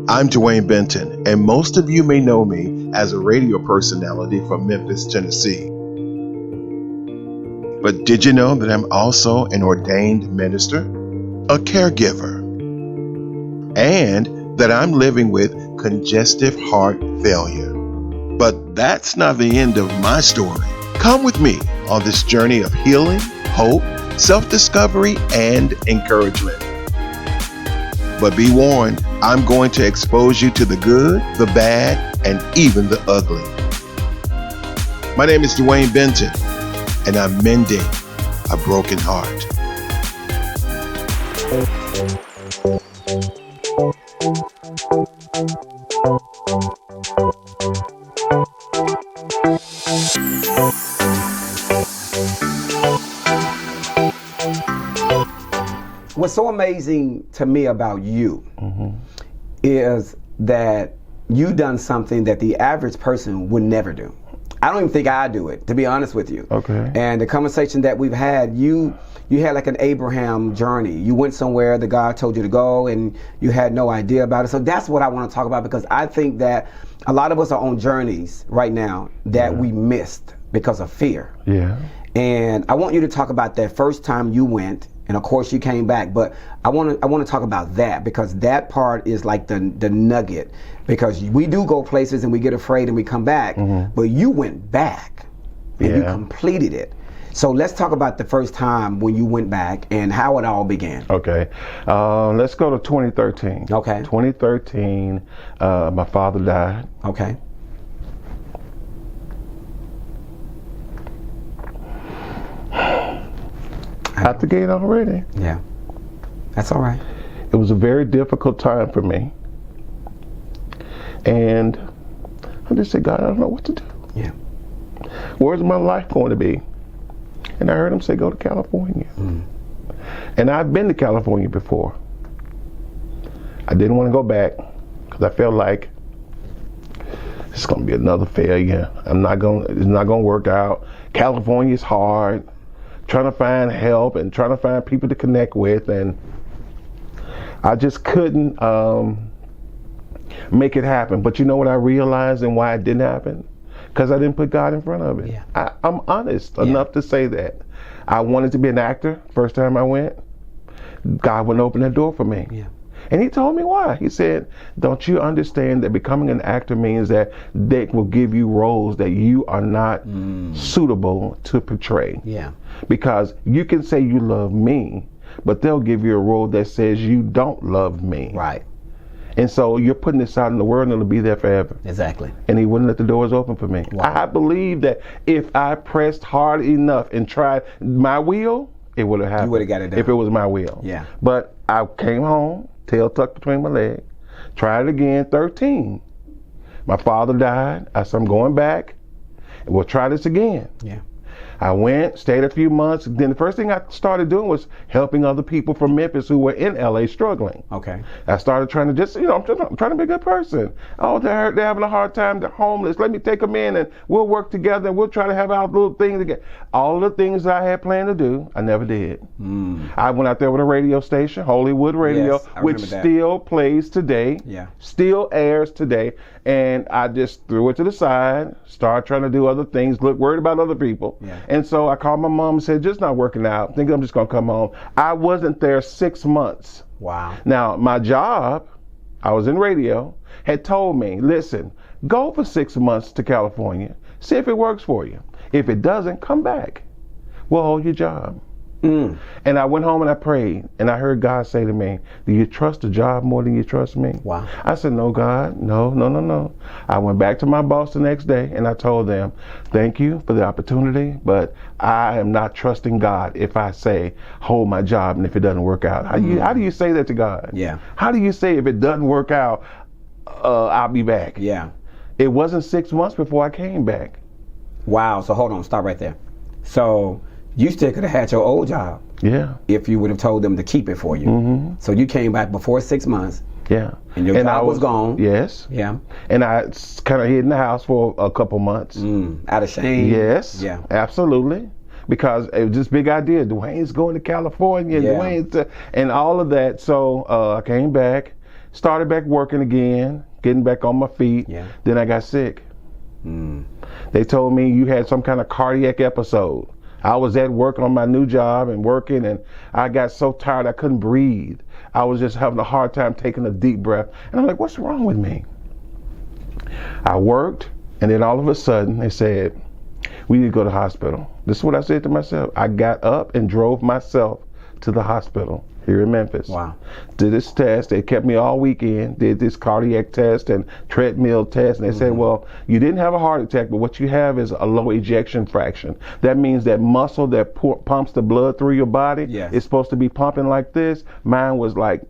I'm Dewayne Benton, and most of you may know me as a radio personality from Memphis, Tennessee. But did you know that I'm also an ordained minister, a caregiver, and that I'm living with congestive heart failure? But that's not the end of my story. Come with me on this journey of healing, hope, self-discovery, and encouragement. But be warned, I'm going to expose you to the good, the bad, and even the ugly. My name is Dewayne Benton, and I'm mending a broken heart. What's so amazing to me about you is that you've done something that the average person would never do. I don't even think I do it, to be honest with you. Okay. And the conversation that we've had, you had like an Abraham journey. You went somewhere that God told you to go and you had no idea about it. So that's what I want to talk about, because I think that a lot of us are on journeys right now that we missed because of fear. Yeah. And I want you to talk about that first time you went, and of course you came back. But I want to talk about that, because that part is like the nugget. Because we do go places and we get afraid and we come back, but you went back and you completed it. So let's talk about the first time when you went back and how it all began. Okay. Let's go to 2013. Okay. 2013, my father died. Okay. Out the gate already. Yeah. That's all right. It was a very difficult time for me. And I just said, God, I don't know what to do. Yeah. Where's my life going to be? And I heard him say, go to California. And I've been to California before. I didn't want to go back because I felt like it's going to be another failure. It's not going to work out. California is hard. Trying to find help and trying to find people to connect with, and I just couldn't make it happen. But you know what I realized and why it didn't happen? Because I didn't put God in front of it. Yeah. I'm honest enough to say that. I wanted to be an actor first time I went. God wouldn't open that door for me. Yeah. And he told me why. He said, don't you understand that becoming an actor means that they will give you roles that you are not suitable to portray? Yeah. Because you can say you love me, but they'll give you a role that says you don't love me. Right. And so you're putting this out in the world and it'll be there forever. Exactly. And he wouldn't let the doors open for me. Wow. I believe that if I pressed hard enough and tried my will, it would have happened. You would have got it done. If it was my will. Yeah. But I came home, tail tucked between my legs, tried it again, 13. My father died. I said, I'm going back, and we'll try this again. Yeah. I went, stayed a few months. Then the first thing I started doing was helping other people from Memphis who were in LA struggling. Okay. I started trying to just, I'm trying to be a good person. Oh, they're having a hard time. They're homeless. Let me take them in and we'll work together and we'll try to have our little thing together. All the things that I had planned to do, I never did. I went out there with a radio station, Hollywood Radio, Yes, I which remember that. still plays today. Yeah. Still airs today. And I just threw it to the side, started trying to do other things, worried about other people. Yeah. And so I called my mom and said, just not working out. Think I'm just going to come home. I wasn't there 6 months. Wow. Now, my job, I was in radio, had told me, listen, go for 6 months to California, see if it works for you. If it doesn't, come back. We'll hold your job. And I went home and I prayed, and I heard God say to me, do you trust the job more than you trust me? Wow. I said, no, God, no. I went back to my boss the next day and I told them, thank you for the opportunity, but I am not trusting God if I say, hold my job, and if it doesn't work out. How do you say that to God? Yeah. How do you say if it doesn't work out, I'll be back? Yeah. It wasn't 6 months before I came back. Wow. So hold on, stop right there. So you still could have had your old job. Yeah. If you would have told them to keep it for you. So you came back before 6 months. Yeah. And your job was gone. Yes. Yeah. And I kind of hid in the house for a couple months. Out of shame. Yes. Yeah. Absolutely. Because it was this big idea. Dwayne's going to California. Yeah. Dwayne's and all of that. So I came back, started back working again, getting back on my feet. Yeah. Then I got sick. They told me you had some kind of cardiac episode. I was at work on my new job and working, and I got so tired I couldn't breathe. I was just having a hard time taking a deep breath. And I'm like, what's wrong with me? I worked, and then all of a sudden they said, we need to go to the hospital. This is what I said to myself. I got up and drove myself to the hospital here in Memphis. Wow. Did this test. They kept me all weekend, did this cardiac test and treadmill test. And they said, well, you didn't have a heart attack, but what you have is a low ejection fraction. That means that muscle that pumps the blood through your body is supposed to be pumping like this. Mine was like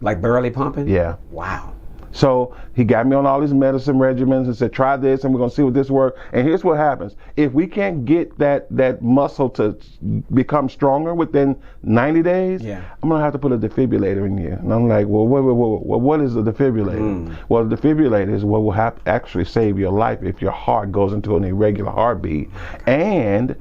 barely pumping? Yeah. Wow. So he got me on all these medicine regimens and said, try this and we're going to see what this works. And here's what happens. If we can't get that muscle to become stronger within 90 days, I'm going to have to put a defibrillator in you. And I'm like, well, what is a defibrillator? Well, the defibrillator is what will actually save your life if your heart goes into an irregular heartbeat. And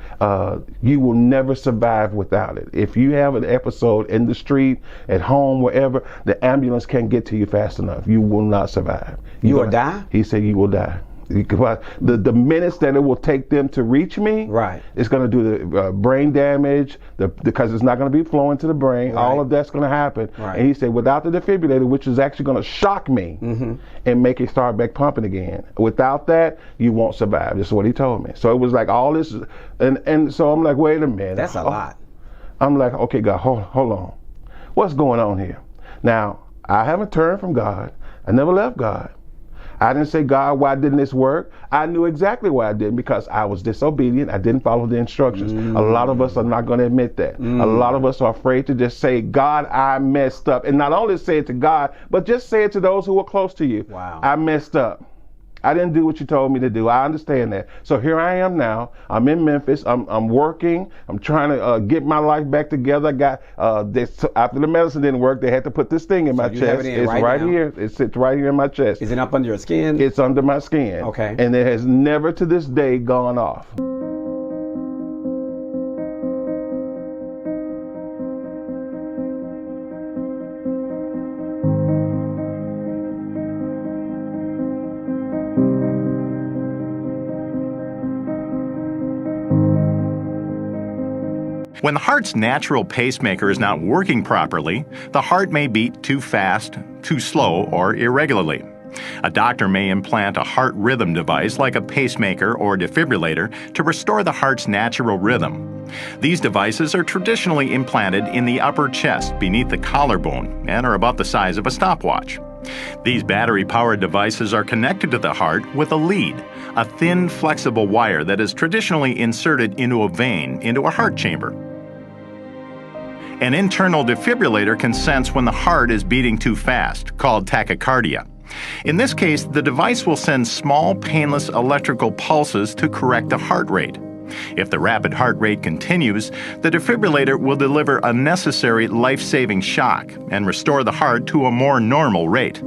you will never survive without it. If you have an episode in the street, at home, wherever, the ambulance can't get to you fast enough. You will not survive. You will die? He said you will die. The minutes that it will take them to reach me, it's going to do the brain damage, because it's not going to be flowing to the brain. All of that's going to happen. And he said without the defibrillator, which is actually going to shock me and make it start back pumping again. Without that, you won't survive. This is what he told me. So it was like all this, and so I'm like, wait a minute. That's a lot. I'm like, okay, God, hold on. What's going on here? Now, I haven't turned from God. I never left God. I didn't say, God, why didn't this work? I knew exactly why I didn't, because I was disobedient. I didn't follow the instructions. A lot of us are not going to admit that. A lot of us are afraid to just say, God, I messed up. And not only say it to God, but just say it to those who are close to you. Wow. I messed up. I didn't do what you told me to do. I understand that. So here I am now. I'm in Memphis. I'm working. I'm trying to get my life back together. I got after the medicine didn't work, they had to put this thing in my chest. It's right here. It sits right here in my chest. Is it up under your skin? It's under my skin. Okay. And it has never to this day gone off. When the heart's natural pacemaker is not working properly, the heart may beat too fast, too slow, or irregularly. A doctor may implant a heart rhythm device like a pacemaker or defibrillator to restore the heart's natural rhythm. These devices are traditionally implanted in the upper chest beneath the collarbone and are about the size of a stopwatch. These battery-powered devices are connected to the heart with a lead, a thin, flexible wire that is traditionally inserted into a vein into a heart chamber. An internal defibrillator can sense when the heart is beating too fast, called tachycardia. In this case, the device will send small, painless electrical pulses to correct the heart rate. If the rapid heart rate continues, the defibrillator will deliver a necessary life-saving shock and restore the heart to a more normal rate.